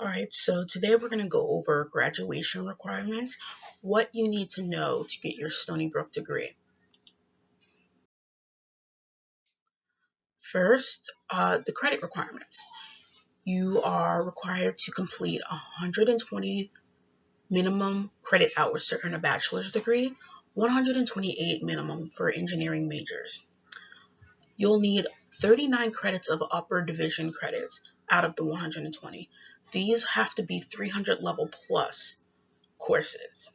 All right, so today we're going to go over graduation requirements, what you need to know to get your Stony Brook degree. First, the credit requirements. You are required to complete 120 minimum credit hours to earn a bachelor's degree, 128 minimum for engineering majors. You'll need 39 credits of upper division credits out of the 120. These have to be 300 level plus courses.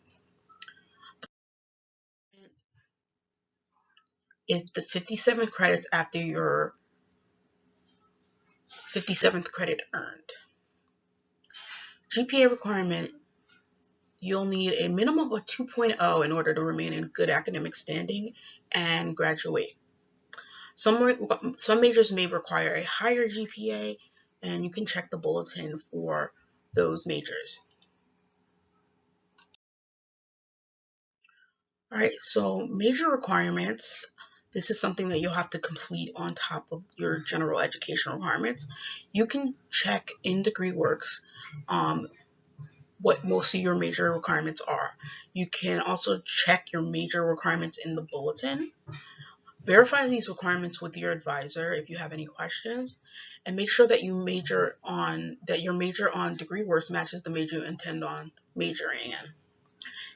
Is the 57 credits after your 57th credit earned. GPA requirement, you'll need a minimum of 2.0 in order to remain in good academic standing and graduate. Some majors may require a higher GPA, and you can check the bulletin for those majors. All right, so major requirements. This is something that you'll have to complete on top of your general education requirements. You can check in DegreeWorks what most of your major requirements are. You can also check your major requirements in the bulletin. Verify these requirements with your advisor if you have any questions, and make sure that your major on DegreeWorks matches the major you intend on majoring in.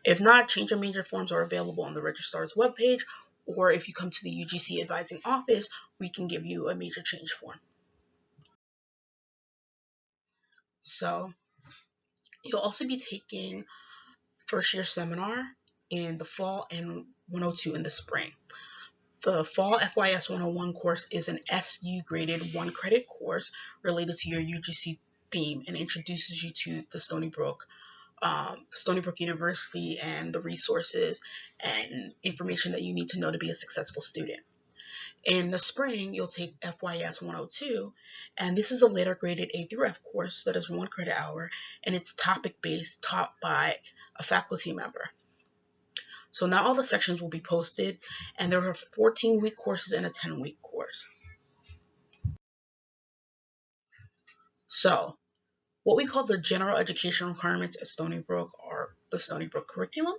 If not, change your major forms are available on the registrar's webpage, or if you come to the UGC advising office, we can give you a major change form. So you'll also be taking first year seminar in the fall and 102 in the spring. The fall FYS 101 course is an SU graded 1 credit course related to your UGC theme and introduces you to the Stony Brook University and the resources and information that you need to know to be a successful student. In the spring, you'll take FYS 102, and this is a later graded A through F course that is 1 credit hour, and it's topic-based, taught by a faculty member. So now all the sections will be posted, and there are 14-week courses and a 10-week course. So what we call the general education requirements at Stony Brook are the Stony Brook curriculum.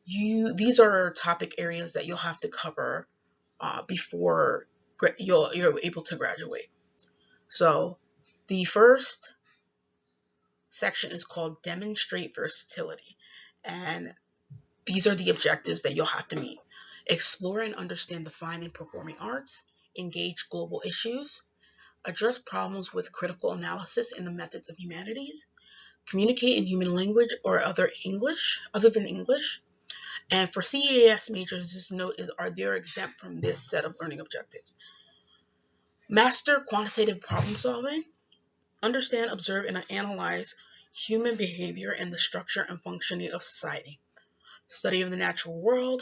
These are topic areas that you'll have to cover before you're able to graduate. So the first section is called Demonstrate Versatility, and these are the objectives that you'll have to meet. Explore and understand the fine and performing arts, engage global issues, address problems with critical analysis in the methods of humanities, communicate in human language or other than English. And for CEAS majors, just note they're exempt from this set of learning objectives. Master quantitative problem solving. Understand, observe, and analyze human behavior and the structure and functioning of society. Study of the natural world,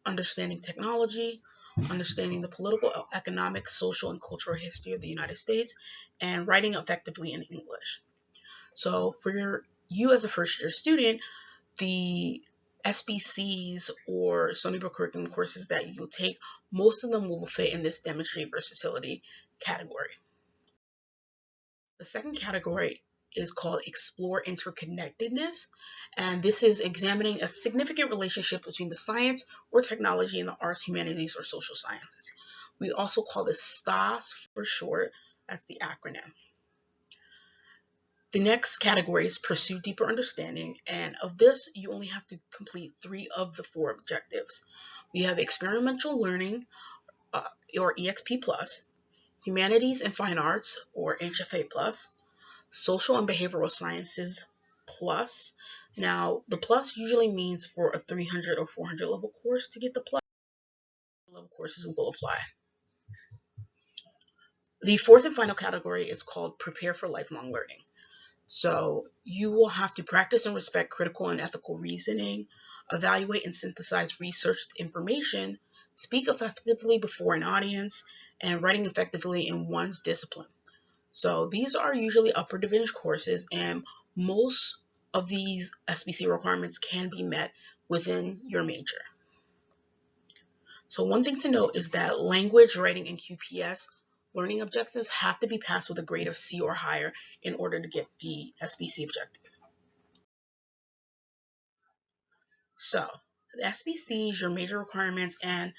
understanding technology, understanding the political, economic, social, and cultural history of the United States, and writing effectively in English. So for you as a first-year student, the SBCs or Stony Brook curriculum courses that you'll take, most of them will fit in this Demonstrate Versatility category. The second category is called Explore Interconnectedness, and this is examining a significant relationship between the science or technology and the arts, humanities, or social sciences. We also call this STAS for short. That's the acronym. The next category is Pursue Deeper Understanding, and of this, you only have to complete 3 of the 4 objectives. We have Experiential Learning, or EXP+, Humanities and Fine Arts, or HFA+, Social and Behavioral Sciences Plus. Now, the plus usually means for a 300 or 400 level course. To get the plus, level courses will apply. The fourth and final category is called Prepare for Lifelong Learning. So you will have to practice and respect critical and ethical reasoning, evaluate and synthesize researched information, speak effectively before an audience, and writing effectively in one's discipline. So these are usually upper division courses, and most of these SBC requirements can be met within your major. So one thing to note is that language, writing, and QPS learning objectives have to be passed with a grade of C or higher in order to get the SBC objective. So the SBCs, your major requirements, and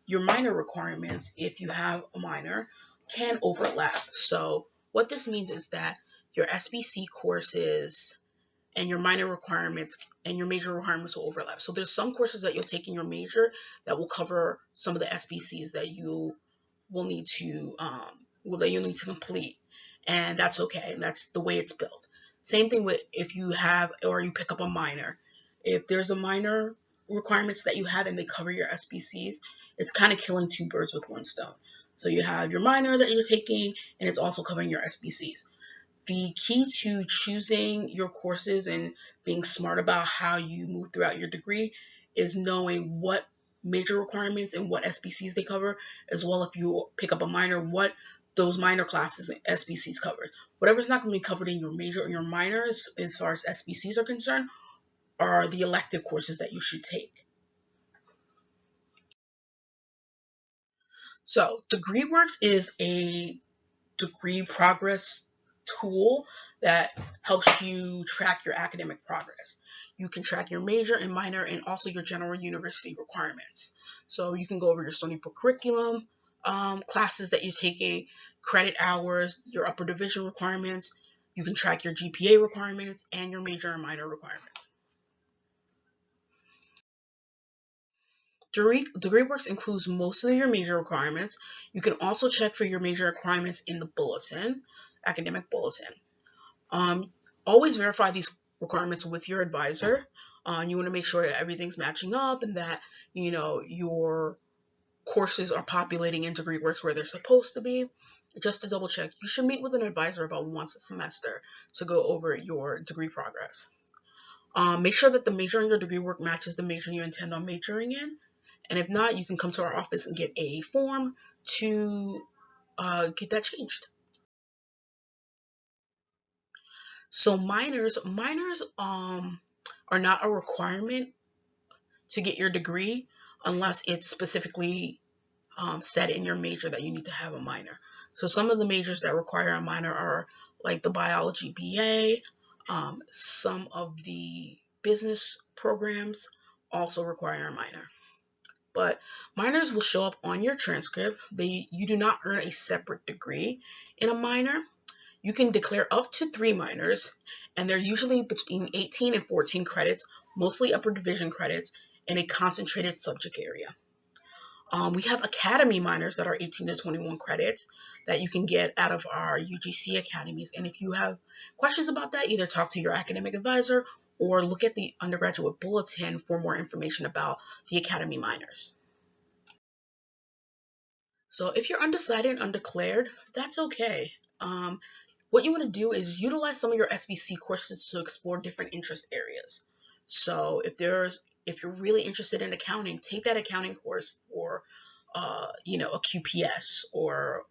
your minor requirements, if you have a minor, can overlap. So what this means is that your SBC courses and your minor requirements and your major requirements will overlap. So there's some courses that you'll take in your major that will cover some of the SBCs that you will need to complete, and that's okay. And that's the way it's built. Same thing with if you have or you pick up a minor. If there's a minor requirements that you have and they cover your SBCs, it's kind of killing two birds with one stone. So you have your minor that you're taking, and it's also covering your SBCs. The key to choosing your courses and being smart about how you move throughout your degree is knowing what major requirements and what SBCs they cover, as well if you pick up a minor, what those minor classes and SBCs cover. Whatever's not going to be covered in your major or your minors as far as SBCs are concerned are the elective courses that you should take. So DegreeWorks is a degree progress tool that helps you track your academic progress. You can track your major and minor and also your general university requirements. So you can go over your Stony Brook curriculum, classes that you're taking, credit hours, your upper division requirements. You can track your GPA requirements and your major and minor requirements. DegreeWorks includes most of your major requirements. You can also check for your major requirements in the bulletin, academic bulletin. Always verify these requirements with your advisor. You want to make sure that everything's matching up and that your courses are populating in DegreeWorks where they're supposed to be. Just to double check, you should meet with an advisor about once a semester to go over your degree progress. Make sure that the major in your degree work matches the major you intend on majoring in. And if not, you can come to our office and get a form to get that changed. So minors are not a requirement to get your degree unless it's specifically said in your major that you need to have a minor. So some of the majors that require a minor are like the biology BA, some of the business programs also require a minor. But minors will show up on your transcript. You do not earn a separate degree in a minor. You can declare up to 3 minors, and they're usually between 18 and 14 credits, mostly upper division credits, in a concentrated subject area. We have academy minors that are 18 to 21 credits that you can get out of our UGC academies. And if you have questions about that, either talk to your academic advisor or look at the undergraduate bulletin for more information about the academy minors. So if you're undecided and undeclared, that's okay. What you want to do is utilize some of your SBC courses to explore different interest areas. So if you're really interested in accounting, take that accounting course for a QPS or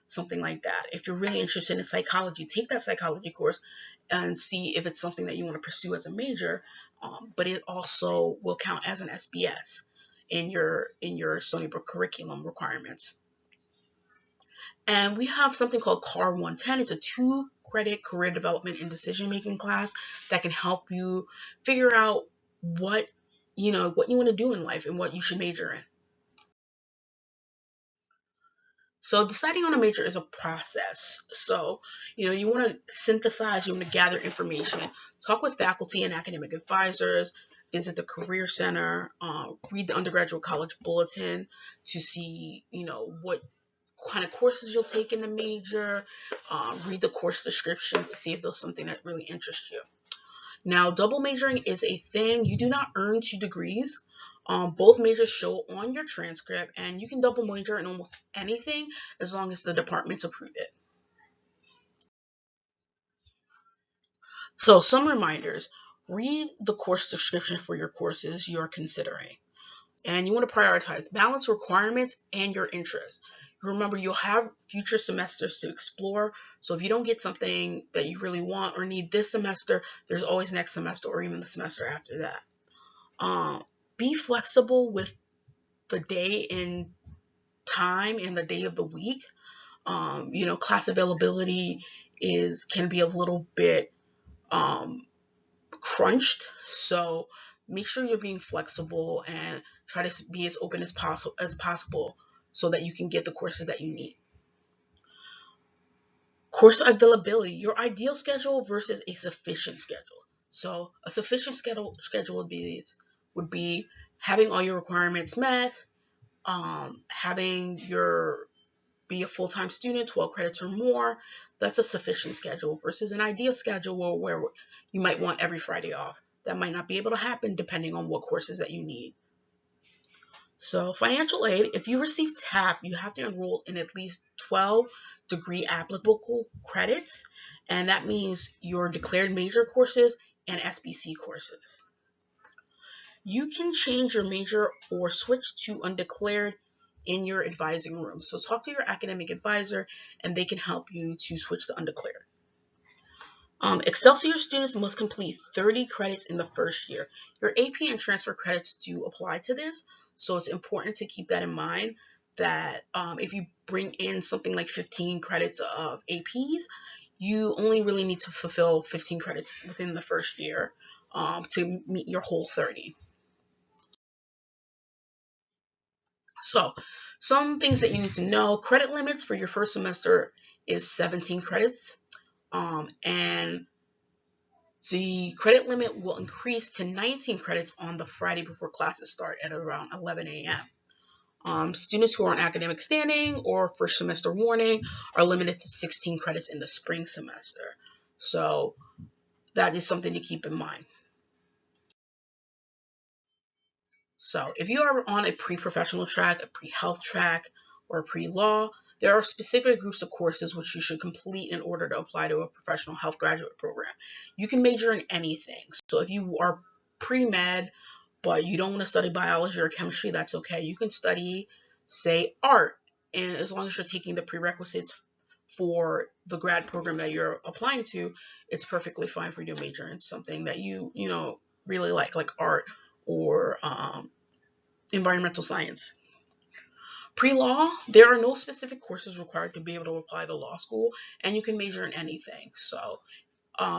something like that. If you're really interested in psychology, take that psychology course and see if it's something that you want to pursue as a major. But it also will count as an SBS in your Stony Brook curriculum requirements. And we have something called CAR 110. It's a 2-credit career development and decision-making class that can help you figure out what you want to do in life and what you should major in. So deciding on a major is a process. So, you want to synthesize, you want to gather information, talk with faculty and academic advisors, visit the Career Center, read the undergraduate college bulletin to see, what kind of courses you'll take in the major, read the course descriptions to see if there's something that really interests you. Now, double majoring is a thing. You do not earn 2 degrees. Both majors show on your transcript, and you can double major in almost anything as long as the departments approve it. So some reminders: read the course description for your courses you're considering. And you want to prioritize balance requirements and your interests. Remember, you'll have future semesters to explore. So if you don't get something that you really want or need this semester, there's always next semester or even the semester after that. Be flexible with the day and time and the day of the week. Class availability can be a little bit crunched, so make sure you're being flexible and try to be as open as possible so that you can get the courses that you need. Course availability, your ideal schedule versus a sufficient schedule. So a sufficient schedule would be having all your requirements met, having your be a full-time student, 12 credits or more. That's a sufficient schedule versus an ideal schedule where you might want every Friday off. That might not be able to happen depending on what courses that you need. So financial aid, if you receive TAP, you have to enroll in at least 12 degree applicable credits, and that means your declared major courses and SBC courses. You can change your major or switch to undeclared in your advising room. So talk to your academic advisor and they can help you to switch to undeclared. Excelsior students must complete 30 credits in the first year. Your AP and transfer credits do apply to this, so it's important to keep that in mind that if you bring in something like 15 credits of APs, you only really need to fulfill 15 credits within the first year to meet your whole 30. So some things that you need to know: credit limits for your first semester is 17 credits, and the credit limit will increase to 19 credits on the Friday before classes start at around 11 a.m. Students who are on academic standing or first semester warning are limited to 16 credits in the spring semester. So that is something to keep in mind. So if you are on a pre-professional track, a pre-health track, or a pre-law, there are specific groups of courses which you should complete in order to apply to a professional health graduate program. You can major in anything. So if you are pre-med, but you don't want to study biology or chemistry, that's okay. You can study, say, art. And as long as you're taking the prerequisites for the grad program that you're applying to, it's perfectly fine for you to major in something that you really like art or environmental science. Pre-law, there are no specific courses required to be able to apply to law school, and you can major in anything. So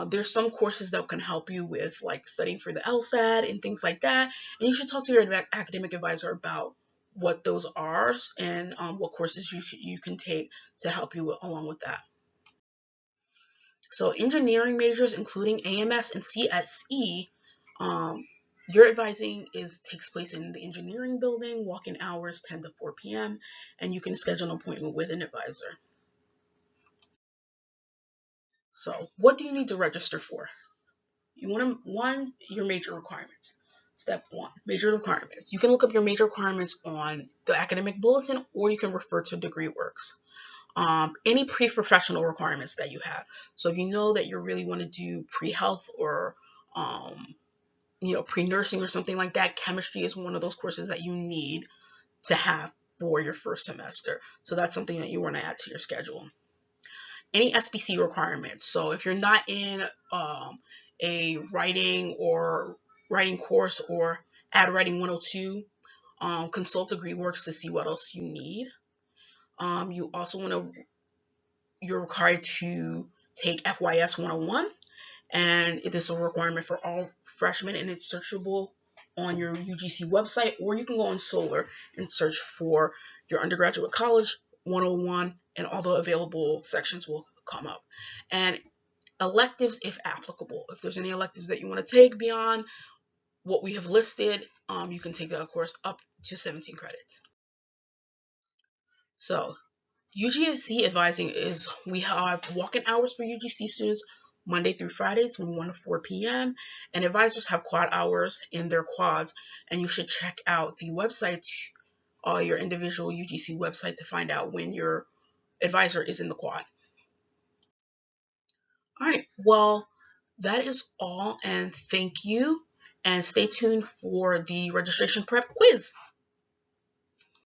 there's some courses that can help you with like studying for the LSAT and things like that, and you should talk to your academic advisor about what those are and what courses you can take to help you along with that. So engineering majors, including AMS and CSE, your advising takes place in the engineering building, walk-in hours 10 to 4 p.m., and you can schedule an appointment with an advisor. So what do you need to register for? You want your major requirements. Step 1, major requirements. You can look up your major requirements on the academic bulletin, or you can refer to DegreeWorks. Any pre-professional requirements that you have. So if you know that you really want to do pre-health or pre-nursing or something like that, chemistry is one of those courses that you need to have for your first semester. So that's something that you want to add to your schedule. Any SBC requirements. So if you're not in a writing course or Ad Writing 102, consult DegreeWorks to see what else you need. You're required to take FYS 101, and it is a requirement for all freshmen, and it's searchable on your UGC website, or you can go on Solar and search for your undergraduate college 101, and all the available sections will come up. And electives, if applicable. If there's any electives that you want to take beyond what we have listed, you can take that course up to 17 credits. So UGC advising is, we have walk-in hours for UGC students Monday through Fridays from 1 to 4 p.m. and advisors have quad hours in their quads, and you should check out the website, your individual UGC website, to find out when your advisor is in the quad. All right, well, that is all, and thank you, and stay tuned for the registration prep quiz.